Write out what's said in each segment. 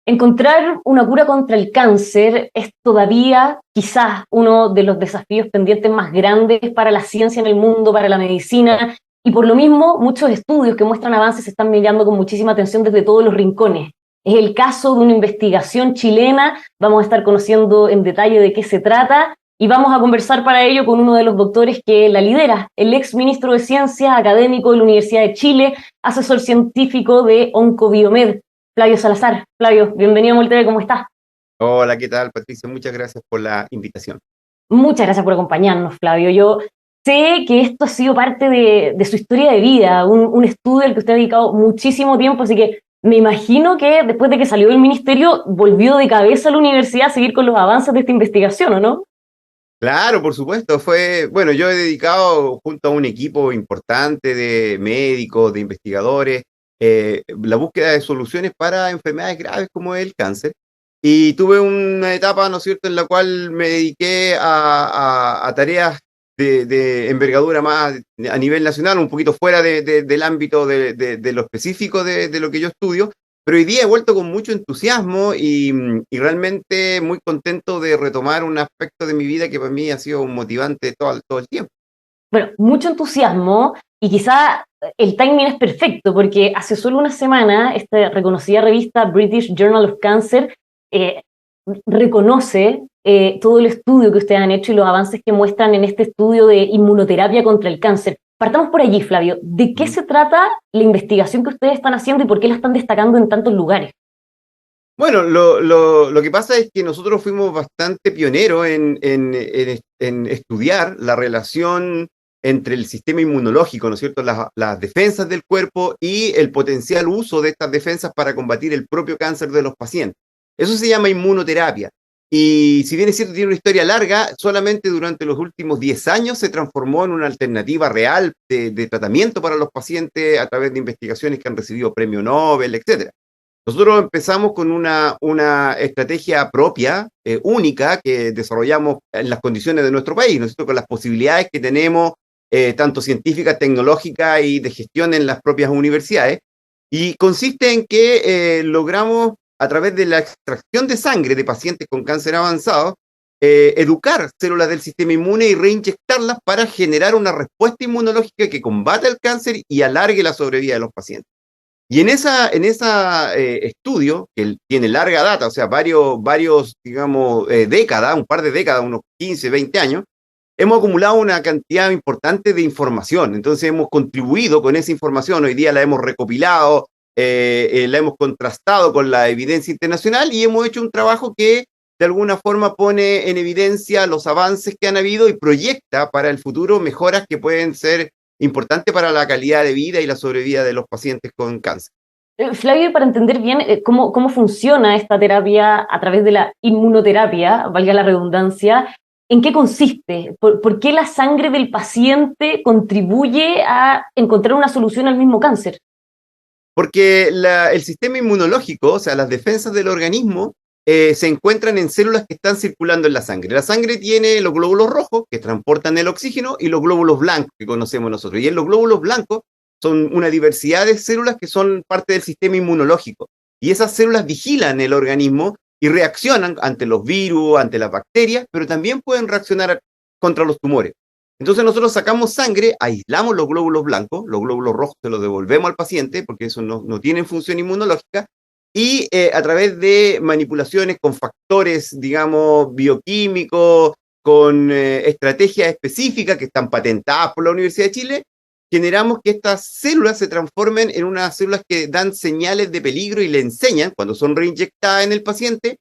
Encontrar una cura contra el cáncer es todavía quizás uno de los desafíos pendientes más grandes para la ciencia en el mundo, para la medicina, y por lo mismo muchos estudios que muestran avances se están mirando con muchísima atención desde todos los rincones. Es el caso de una investigación chilena, vamos a estar conociendo en detalle de qué se trata y vamos a conversar para ello con uno de los doctores que la lidera, el ex ministro de Ciencias, académico de la Universidad de Chile, asesor científico de Oncobiomed, Flavio Salazar. Flavio, bienvenido a Moltere, ¿cómo estás? Hola, ¿qué tal, Patricia? Muchas gracias por la invitación. Muchas gracias por acompañarnos, Flavio. Yo sé que esto ha sido parte de su historia de vida, un estudio al que usted ha dedicado muchísimo tiempo, así que me imagino que después de que salió del ministerio, volvió de cabeza a la universidad a seguir con los avances de esta investigación, ¿o no? Claro, por supuesto, bueno, yo he dedicado junto a un equipo importante de médicos, de investigadores, la búsqueda de soluciones para enfermedades graves como el cáncer. Y tuve una etapa, ¿no es cierto?, en la cual me dediqué a tareas de envergadura más a nivel nacional, un poquito fuera del ámbito de lo específico de lo que yo estudio, pero hoy día he vuelto con mucho entusiasmo y realmente muy contento de retomar un aspecto de mi vida que para mí ha sido un motivante todo el tiempo. Bueno, mucho entusiasmo y quizá el timing es perfecto porque hace solo una semana esta reconocida revista British Journal of Cancer eh, reconoce todo el estudio que ustedes han hecho y los avances que muestran en este estudio de inmunoterapia contra el cáncer. Partamos por allí, Flavio. ¿De qué se trata la investigación que ustedes están haciendo y por qué la están destacando en tantos lugares? Bueno, lo que pasa es que nosotros fuimos bastante pioneros en estudiar la relación entre el sistema inmunológico, ¿no es cierto?, las defensas del cuerpo y el potencial uso de estas defensas para combatir el propio cáncer de los pacientes. Eso se llama inmunoterapia. Y si bien es cierto, tiene una historia larga, solamente durante los últimos 10 años se transformó en una alternativa real de tratamiento para los pacientes a través de investigaciones que han recibido premio Nobel, etcétera. Nosotros empezamos con una estrategia propia, única, que desarrollamos en las condiciones de nuestro país, ¿no es cierto?, con las posibilidades que tenemos, tanto científicas, tecnológicas y de gestión en las propias universidades. Y consiste en que logramos, a través de la extracción de sangre de pacientes con cáncer avanzado, educar células del sistema inmune y reinyectarlas para generar una respuesta inmunológica que combata el cáncer y alargue la sobrevida de los pacientes. Y en esa estudio, que tiene larga data, o sea, digamos, décadas, un par de décadas, unos 15, 20 años, hemos acumulado una cantidad importante de información. Entonces hemos contribuido con esa información, hoy día la hemos recopilado, la hemos contrastado con la evidencia internacional y hemos hecho un trabajo que de alguna forma pone en evidencia los avances que han habido y proyecta para el futuro mejoras que pueden ser importante para la calidad de vida y la sobrevida de los pacientes con cáncer. Flavio, para entender bien cómo funciona esta terapia a través de la inmunoterapia, valga la redundancia, ¿en qué consiste? ¿Por qué la sangre del paciente contribuye a encontrar una solución al mismo cáncer? Porque el sistema inmunológico, o sea, las defensas del organismo, se encuentran en células que están circulando en la sangre. La sangre tiene los glóbulos rojos, que transportan el oxígeno, y los glóbulos blancos, que conocemos nosotros. Y en los glóbulos blancos son una diversidad de células que son parte del sistema inmunológico. Y esas células vigilan el organismo y reaccionan ante los virus, ante las bacterias, pero también pueden reaccionar contra los tumores. Entonces nosotros sacamos sangre, aislamos los glóbulos rojos se los devolvemos al paciente, porque eso no tiene función inmunológica, y a través de manipulaciones con factores, digamos, bioquímicos, con estrategias específicas que están patentadas por la Universidad de Chile, generamos que estas células se transformen en unas células que dan señales de peligro y le enseñan, cuando son reinyectadas en el paciente,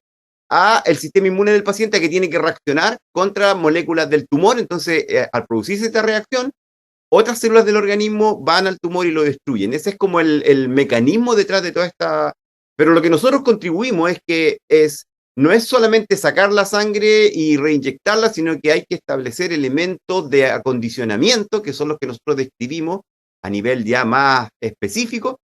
a el sistema inmune del paciente que tiene que reaccionar contra moléculas del tumor. Entonces, al producirse esta reacción, otras células del organismo van al tumor y lo destruyen. Ese es como el mecanismo detrás de toda esta. Pero lo que nosotros contribuimos es que no es solamente sacar la sangre y reinyectarla, sino que hay que establecer elementos de acondicionamiento, que son los que nosotros describimos a nivel ya más específico,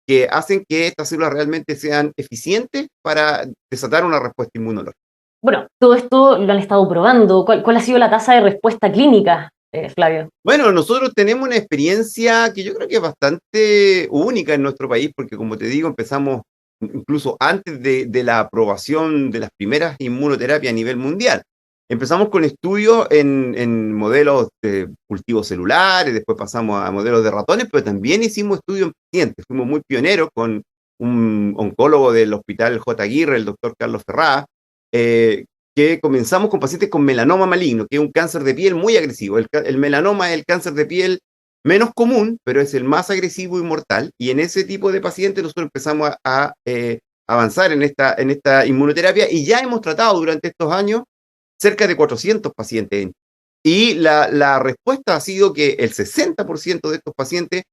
que hacen que estas células realmente sean eficientes para desatar una respuesta inmunológica. Bueno, todo esto lo han estado probando. ¿Cuál ha sido la tasa de respuesta clínica, Flavio? Bueno, nosotros tenemos una experiencia que yo creo que es bastante única en nuestro país, porque como te digo, empezamos incluso antes de la aprobación de las primeras inmunoterapias a nivel mundial. Empezamos con estudios en modelos de cultivos celulares, después pasamos a modelos de ratones, pero también hicimos estudios en pacientes. Fuimos muy pioneros con un oncólogo del Hospital J. Aguirre, el doctor Carlos Ferrá, que comenzamos con pacientes con melanoma maligno, que es un cáncer de piel muy agresivo. El melanoma es el cáncer de piel menos común, pero es el más agresivo y mortal. Y en ese tipo de pacientes nosotros empezamos a avanzar en esta inmunoterapia y ya hemos tratado durante estos años cerca de 400 pacientes. Y la respuesta ha sido que el 60% de estos pacientes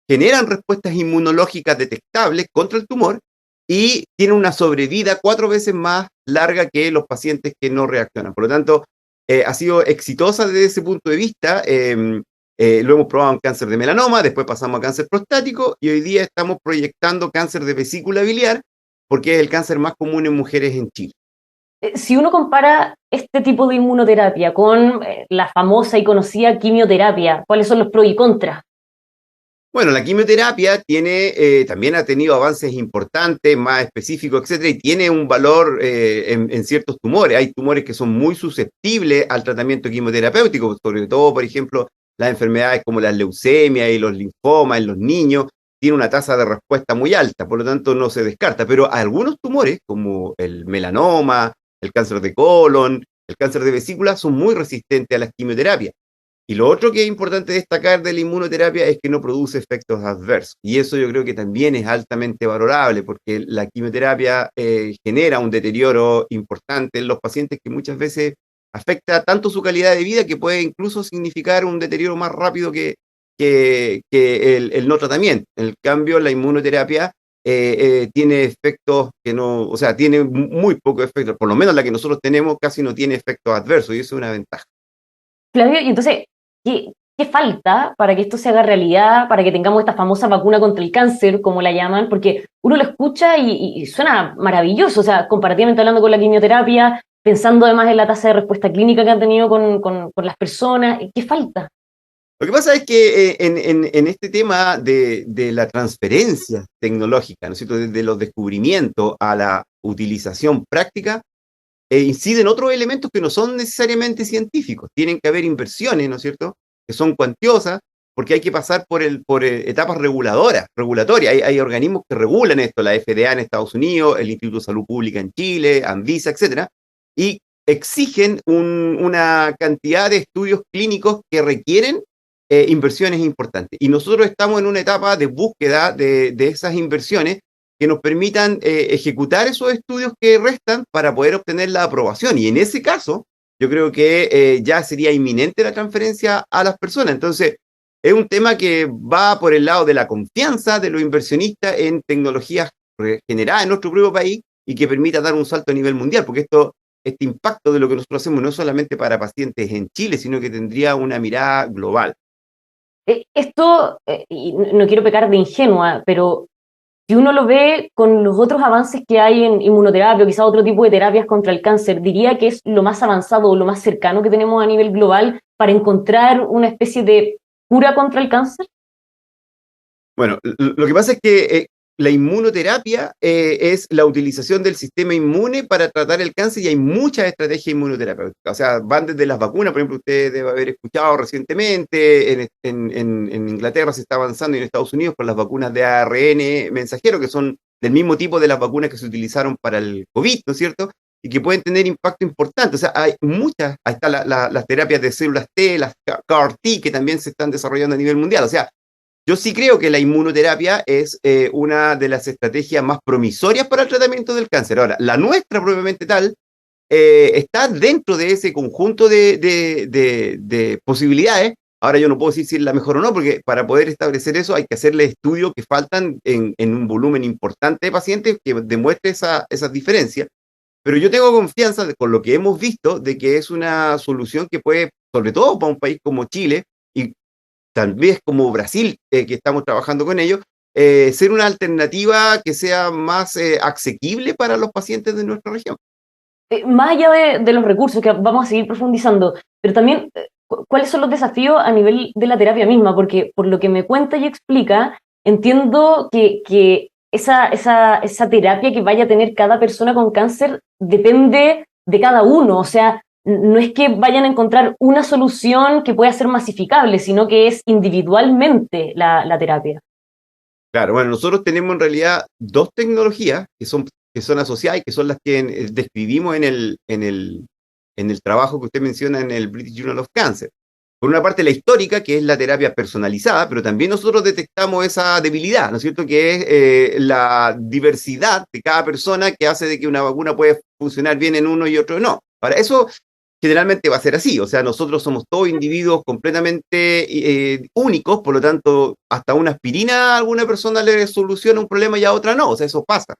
generan respuestas inmunológicas detectables contra el tumor y tienen una sobrevida 4 veces más larga que los pacientes que no reaccionan. Por lo tanto, ha sido exitosa desde ese punto de vista. Lo hemos probado en cáncer de melanoma, después pasamos a cáncer prostático y hoy día estamos proyectando cáncer de vesícula biliar porque es el cáncer más común en mujeres en Chile. Si uno compara este tipo de inmunoterapia con la famosa y conocida quimioterapia, ¿cuáles son los pros y contras? Bueno, la quimioterapia también ha tenido avances importantes, más específicos, etcétera, y tiene un valor en ciertos tumores. Hay tumores que son muy susceptibles al tratamiento quimioterapéutico, sobre todo, por ejemplo, las enfermedades como la leucemia y los linfomas en los niños, tiene una tasa de respuesta muy alta, por lo tanto no se descarta. Pero algunos tumores, como el melanoma, el cáncer de colon, el cáncer de vesícula, son muy resistentes a la quimioterapia. Y lo otro que es importante destacar de la inmunoterapia es que no produce efectos adversos. Y eso yo creo que también es altamente valorable, porque la quimioterapia genera un deterioro importante en los pacientes que muchas veces afecta tanto su calidad de vida que puede incluso significar un deterioro más rápido que el no tratamiento. En el cambio, la inmunoterapia tiene efectos que no, o sea, tiene muy pocos efectos, por lo menos la que nosotros tenemos casi no tiene efectos adversos y eso es una ventaja. Flavio, y entonces, ¿qué falta para que esto se haga realidad, para que tengamos esta famosa vacuna contra el cáncer, como la llaman? Porque uno lo escucha y suena maravilloso, o sea, comparativamente hablando con la quimioterapia, pensando además en la tasa de respuesta clínica que han tenido con las personas, ¿qué falta? Lo que pasa es que en este tema de la transferencia tecnológica, ¿no es cierto?, desde los descubrimientos a la utilización práctica, inciden otros elementos que no son necesariamente científicos. Tienen que haber inversiones, ¿no es cierto?, que son cuantiosas, porque hay que pasar por etapas regulatorias. Hay organismos que regulan esto, la FDA en Estados Unidos, el Instituto de Salud Pública en Chile, Anvisa, etcétera, y exigen una cantidad de estudios clínicos que requieren inversiones importantes. Y nosotros estamos en una etapa de búsqueda de esas inversiones que nos permitan ejecutar esos estudios que restan para poder obtener la aprobación. Y en ese caso, yo creo que ya sería inminente la transferencia a las personas. Entonces, es un tema que va por el lado de la confianza de los inversionistas en tecnologías generadas en nuestro propio país y que permita dar un salto a nivel mundial, porque este impacto de lo que nosotros hacemos no es solamente para pacientes en Chile, sino que tendría una mirada global. Esto, y no quiero pecar de ingenua, pero si uno lo ve con los otros avances que hay en inmunoterapia o quizá otro tipo de terapias contra el cáncer, diría que es lo más avanzado o lo más cercano que tenemos a nivel global para encontrar una especie de cura contra el cáncer. Bueno, lo que pasa es que la inmunoterapia es la utilización del sistema inmune para tratar el cáncer y hay muchas estrategias inmunoterapéuticas. O sea, van desde las vacunas, por ejemplo, usted debe haber escuchado recientemente, en Inglaterra se está avanzando y en Estados Unidos con las vacunas de ARN mensajero, que son del mismo tipo de las vacunas que se utilizaron para el COVID, ¿no es cierto? Y que pueden tener impacto importante. O sea, hay muchas, ahí están las terapias de células T, las CAR-T, que también se están desarrollando a nivel mundial. O sea, yo sí creo que la inmunoterapia es una de las estrategias más promisorias para el tratamiento del cáncer. Ahora, la nuestra propiamente tal está dentro de ese conjunto de posibilidades. Ahora yo no puedo decir si es la mejor o no, porque para poder establecer eso hay que hacerle estudios que faltan en un volumen importante de pacientes que demuestre esas diferencias. Pero yo tengo confianza con lo que hemos visto de que es una solución que puede, sobre todo para un país como Chile, y tal vez como Brasil, que estamos trabajando con ellos, ser una alternativa que sea más asequible para los pacientes de nuestra región. Más allá de los recursos que vamos a seguir profundizando, pero también cuáles son los desafíos a nivel de la terapia misma, porque por lo que me cuenta y explica, entiendo que esa terapia que vaya a tener cada persona con cáncer depende de cada uno, o sea, no es que vayan a encontrar una solución que pueda ser masificable, sino que es individualmente la terapia. Claro, bueno, nosotros tenemos en realidad dos tecnologías que son asociadas y que son las que describimos en el trabajo que usted menciona en el British Journal of Cancer. Por una parte, la histórica, que es la terapia personalizada, pero también nosotros detectamos esa debilidad, ¿no es cierto? Que es la diversidad de cada persona que hace de que una vacuna puede funcionar bien en uno y otro no. Ahora, eso generalmente va a ser así, o sea, nosotros somos todos individuos completamente únicos, por lo tanto, hasta una aspirina a alguna persona le soluciona un problema y a otra no, o sea, eso pasa.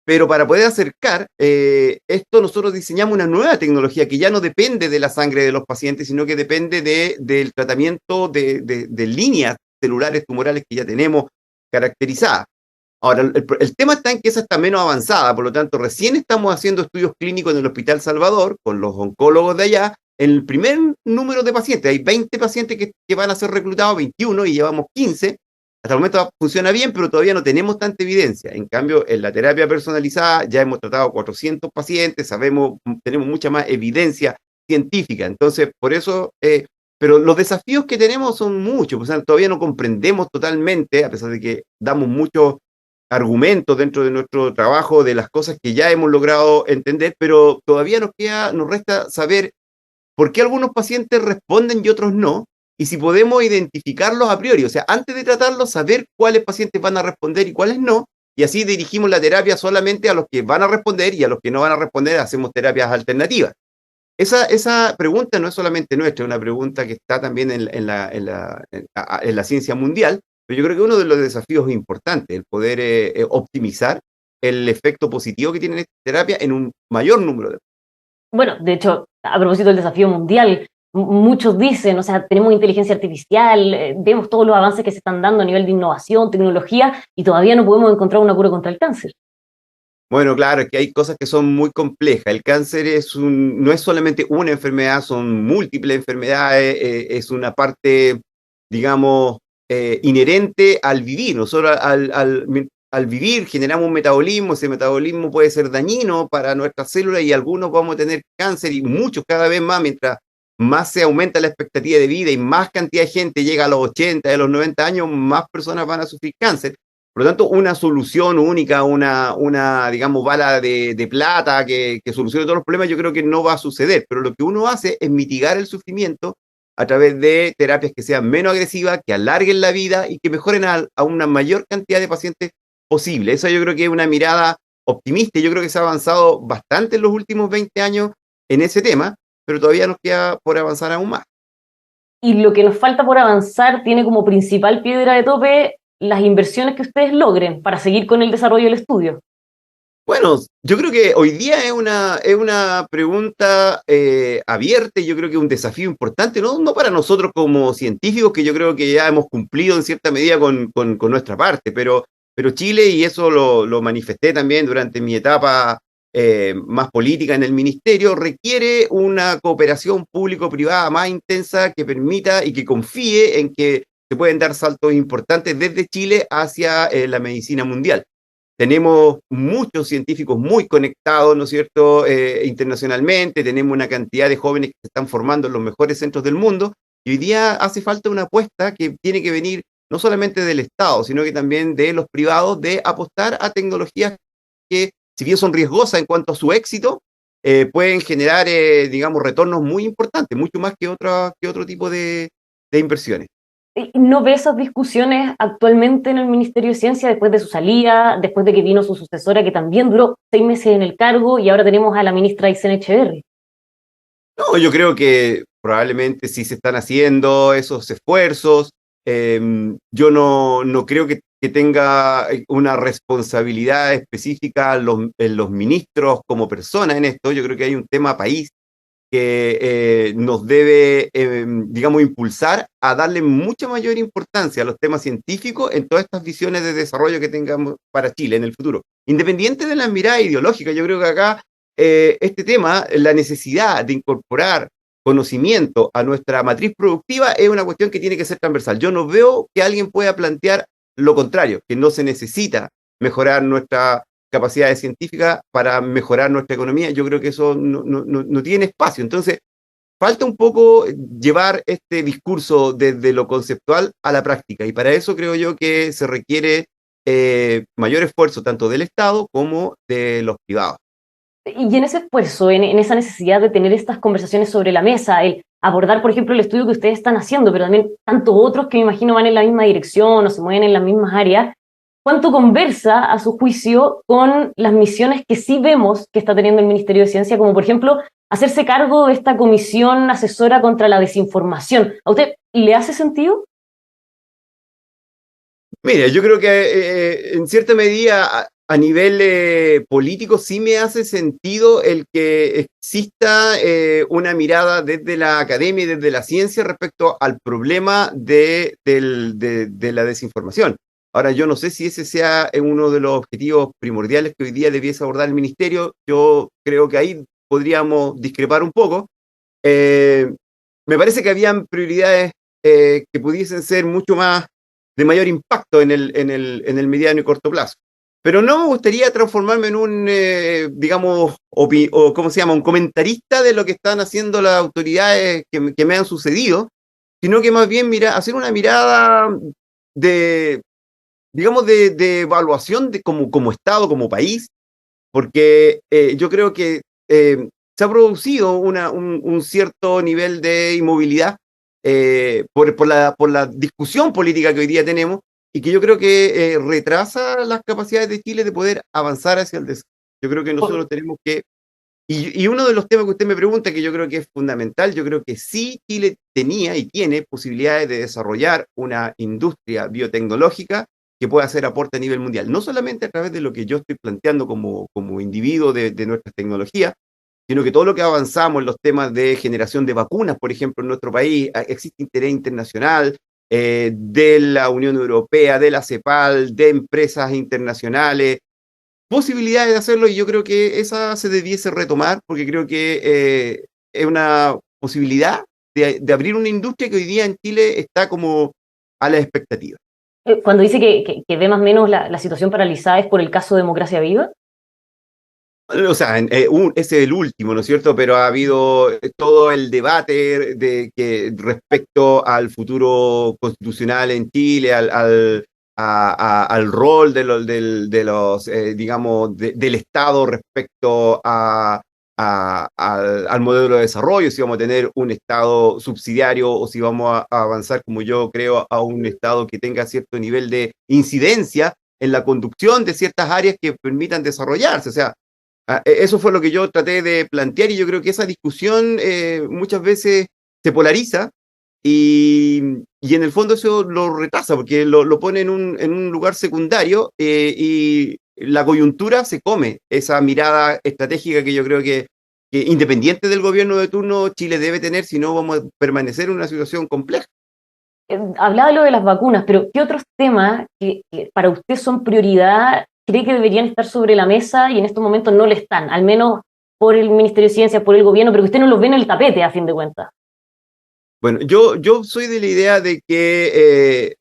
Pero para poder acercar esto, nosotros diseñamos una nueva tecnología que ya no depende de la sangre de los pacientes, sino que depende del tratamiento de líneas celulares tumorales que ya tenemos caracterizadas. Ahora, el tema está en que esa está menos avanzada, por lo tanto, recién estamos haciendo estudios clínicos en el Hospital Salvador con los oncólogos de allá. En el primer número de pacientes, hay 20 pacientes que van a ser reclutados, 21 y llevamos 15. Hasta el momento funciona bien, pero todavía no tenemos tanta evidencia. En cambio, en la terapia personalizada ya hemos tratado 400 pacientes, sabemos, tenemos mucha más evidencia científica. Entonces, por eso, pero los desafíos que tenemos son muchos, o sea, todavía no comprendemos totalmente, a pesar de que damos muchos argumentos dentro de nuestro trabajo de las cosas que ya hemos logrado entender, pero todavía nos resta saber por qué algunos pacientes responden y otros no, y si podemos identificarlos a priori, o sea, antes de tratarlos, saber cuáles pacientes van a responder y cuáles no, y así dirigimos la terapia solamente a los que van a responder y a los que no van a responder hacemos terapias alternativas. Esa pregunta no es solamente nuestra, es una pregunta que está también en la ciencia mundial, pero yo creo que uno de los desafíos importantes, el poder optimizar el efecto positivo que tiene esta terapia en un mayor número de... Bueno, de hecho, a propósito del desafío mundial, muchos dicen, o sea, tenemos inteligencia artificial, vemos todos los avances que se están dando a nivel de innovación, tecnología, y todavía no podemos encontrar una cura contra el cáncer. Bueno, claro, es que hay cosas que son muy complejas. El cáncer no es solamente una enfermedad, son múltiples enfermedades, es una parte, digamos, inherente al vivir. Nosotros al vivir generamos un metabolismo, ese metabolismo puede ser dañino para nuestras células y algunos vamos a tener cáncer y muchos cada vez más, mientras más se aumenta la expectativa de vida y más cantidad de gente llega a los 80, a los 90 años, más personas van a sufrir cáncer. Por lo tanto, una solución única, digamos, bala de plata que solucione todos los problemas, yo creo que no va a suceder. Pero lo que uno hace es mitigar el sufrimiento a través de terapias que sean menos agresivas, que alarguen la vida y que mejoren a una mayor cantidad de pacientes posible. Esa yo creo que es una mirada optimista y yo creo que se ha avanzado bastante en los últimos 20 años en ese tema, pero todavía nos queda por avanzar aún más. Y lo que nos falta por avanzar tiene como principal piedra de tope las inversiones que ustedes logren para seguir con el desarrollo del estudio. Bueno, yo creo que hoy día es una pregunta abierta y yo creo que es un desafío importante, no para nosotros como científicos, que yo creo que ya hemos cumplido en cierta medida con nuestra parte, pero Chile, y eso lo manifesté también durante mi etapa más política en el ministerio, requiere una cooperación público-privada más intensa que permita y que confíe en que se pueden dar saltos importantes desde Chile hacia la medicina mundial. Tenemos muchos científicos muy conectados, ¿no es cierto?, internacionalmente, tenemos una cantidad de jóvenes que se están formando en los mejores centros del mundo, y hoy día hace falta una apuesta que tiene que venir no solamente del Estado, sino que también de los privados, de apostar a tecnologías que, si bien son riesgosas en cuanto a su éxito, pueden generar, digamos, retornos muy importantes, mucho más que otro tipo de inversiones. ¿No ve esas discusiones actualmente en el Ministerio de Ciencia después de su salida, después de que vino su sucesora, que también duró 6 meses en el cargo, y ahora tenemos a la ministra Aysén Echeverry? No, yo creo que probablemente sí se están haciendo esos esfuerzos. Yo no creo que tenga una responsabilidad específica en los ministros como personas en esto. Yo creo que hay un tema país que nos debe, digamos, impulsar a darle mucha mayor importancia a los temas científicos en todas estas visiones de desarrollo que tengamos para Chile en el futuro. Independiente de la mirada ideológica, yo creo que acá este tema, la necesidad de incorporar conocimiento a nuestra matriz productiva es una cuestión que tiene que ser transversal. Yo no veo que alguien pueda plantear lo contrario, que no se necesita mejorar nuestra capacidad científica, para mejorar nuestra economía. Yo creo que eso no tiene espacio. Entonces, falta un poco llevar este discurso desde lo conceptual a la práctica, y para eso creo yo que se requiere mayor esfuerzo tanto del Estado como de los privados. Y en ese esfuerzo, en esa necesidad de tener estas conversaciones sobre la mesa, el abordar, por ejemplo, el estudio que ustedes están haciendo, pero también tantos otros que me imagino van en la misma dirección o se mueven en las mismas áreas, ¿cuánto conversa, a su juicio, con las misiones que sí vemos que está teniendo el Ministerio de Ciencia, como por ejemplo hacerse cargo de esta comisión asesora contra la desinformación? ¿A usted le hace sentido? Mira, yo creo que en cierta medida a nivel político sí me hace sentido el que exista una mirada desde la academia y desde la ciencia respecto al problema de la desinformación. Ahora, yo no sé si ese sea uno de los objetivos primordiales que hoy día debiese abordar el ministerio. Yo creo que ahí podríamos discrepar un poco. Eh, Me parece que habían prioridades que pudiesen ser mucho más de mayor impacto en el mediano y corto plazo. Pero no me gustaría transformarme en un, digamos, o ¿cómo se llama? Un comentarista de lo que están haciendo las autoridades que me han sucedido, sino que más bien hacer una mirada de, digamos, de evaluación de como Estado, como país, porque yo creo que se ha producido un cierto nivel de inmovilidad por la discusión política que hoy día tenemos, y que yo creo que retrasa las capacidades de Chile de poder avanzar hacia el desarrollo. Yo creo que nosotros tenemos que, y uno de los temas que usted me pregunta, que yo creo que es fundamental, yo creo que sí Chile tenía y tiene posibilidades de desarrollar una industria biotecnológica que pueda hacer aporte a nivel mundial, no solamente a través de lo que yo estoy planteando como individuo de nuestras tecnologías, sino que todo lo que avanzamos en los temas de generación de vacunas, por ejemplo, en nuestro país, existe interés internacional de la Unión Europea, de la CEPAL, de empresas internacionales, posibilidades de hacerlo, y yo creo que esa se debiese retomar, porque creo que es una posibilidad de abrir una industria que hoy día en Chile está como a la expectativa. Cuando dice que ve más o menos la situación paralizada, ¿es por el caso Democracia Viva? O sea, ese es el último, ¿no es cierto? Pero ha habido todo el debate respecto al futuro constitucional en Chile, al rol de los digamos, del Estado respecto al modelo de desarrollo, si vamos a tener un Estado subsidiario o si vamos a avanzar, como yo creo, a un Estado que tenga cierto nivel de incidencia en la conducción de ciertas áreas que permitan desarrollarse. O sea, eso fue lo que yo traté de plantear, y yo creo que esa discusión muchas veces se polariza, y en el fondo eso lo retrasa porque lo pone en un lugar secundario, y la coyuntura se come esa mirada estratégica que yo creo que independiente del gobierno de turno Chile debe tener, si no vamos a permanecer en una situación compleja. Hablaba de lo de las vacunas, pero ¿qué otros temas que para usted son prioridad cree que deberían estar sobre la mesa y en estos momentos no le están, al menos por el Ministerio de Ciencia, por el gobierno, pero que usted no los ve en el tapete, a fin de cuentas? Bueno, yo soy de la idea de que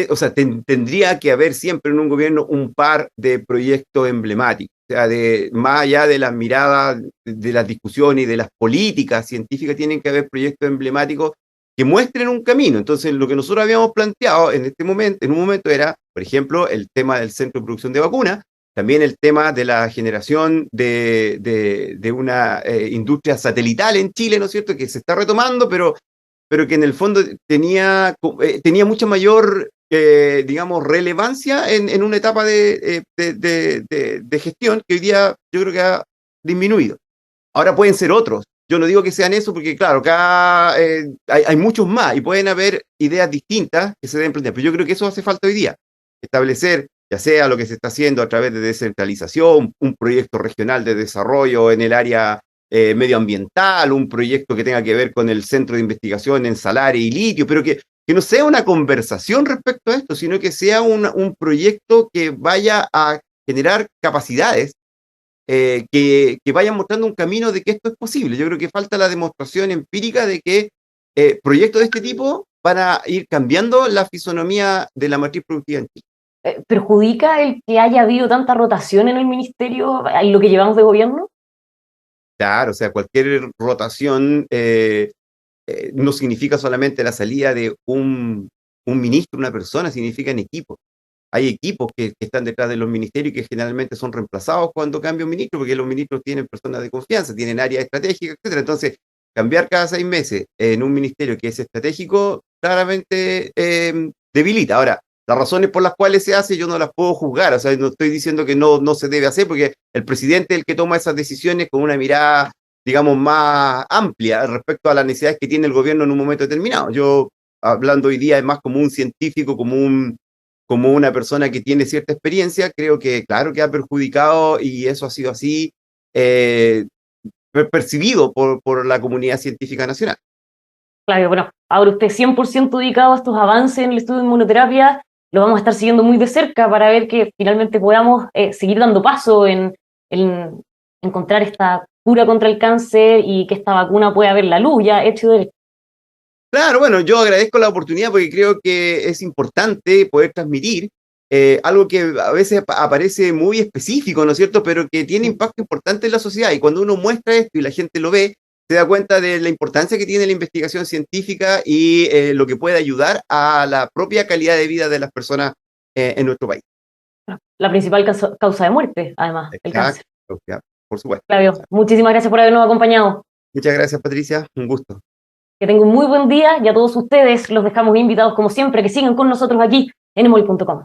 o sea, tendría que haber siempre en un gobierno un par de proyectos emblemáticos, o sea, más allá de las miradas, de las discusiones y de las políticas científicas, tienen que haber proyectos emblemáticos que muestren un camino. Entonces, lo que nosotros habíamos planteado en un momento era, por ejemplo, el tema del centro de producción de vacunas, también el tema de la generación de una industria satelital en Chile, ¿no es cierto?, que se está retomando, pero que en el fondo tenía mucha mayor, digamos, relevancia en una etapa de gestión que hoy día yo creo que ha disminuido. Ahora pueden ser otros. Yo no digo que sean eso porque, claro, acá hay muchos más y pueden haber ideas distintas que se deben plantear, pero yo creo que eso hace falta hoy día. Establecer, ya sea lo que se está haciendo a través de descentralización, un proyecto regional de desarrollo en el área medioambiental, un proyecto que tenga que ver con el centro de investigación en salaria y litio, pero que no sea una conversación respecto a esto, sino que sea un proyecto que vaya a generar capacidades que vayan mostrando un camino de que esto es posible. Yo creo que falta la demostración empírica de que proyectos de este tipo van a ir cambiando la fisonomía de la matriz productiva en Chile. ¿Perjudica el que haya habido tanta rotación en el ministerio en lo que llevamos de gobierno? Claro, o sea, cualquier rotación no significa solamente la salida de un ministro, una persona, significa en equipo. Hay equipos que están detrás de los ministerios y que generalmente son reemplazados cuando cambia un ministro, porque los ministros tienen personas de confianza, tienen áreas estratégicas, etcétera. Entonces, cambiar cada 6 meses en un ministerio que es estratégico, claramente debilita. Ahora, las razones por las cuales se hace, yo no las puedo juzgar. O sea, no estoy diciendo que no se debe hacer, porque el presidente es el que toma esas decisiones con una mirada, digamos, más amplia respecto a las necesidades que tiene el gobierno en un momento determinado. Yo, hablando hoy día, es más como un científico, como una persona que tiene cierta experiencia, creo que claro que ha perjudicado y eso ha sido así eh, percibido por la comunidad científica nacional. Claro, bueno, ahora usted 100% dedicado a estos avances en el estudio de inmunoterapia, lo vamos a estar siguiendo muy de cerca para ver que finalmente podamos seguir dando paso en encontrar esta cura contra el cáncer y que esta vacuna pueda ver la luz ya hecho de... Claro, bueno, yo agradezco la oportunidad porque creo que es importante poder transmitir algo que a veces aparece muy específico, ¿no es cierto? Pero que tiene impacto importante en la sociedad y cuando uno muestra esto y la gente lo ve, se da cuenta de la importancia que tiene la investigación científica y lo que puede ayudar a la propia calidad de vida de las personas en nuestro país. La principal causa de muerte, además, el Exacto, cáncer. ya, por supuesto. Flavio, muchísimas gracias por habernos acompañado. Muchas gracias, Patricia. Un gusto. Que tengan un muy buen día y a todos ustedes los dejamos invitados, como siempre, que sigan con nosotros aquí en emol.com.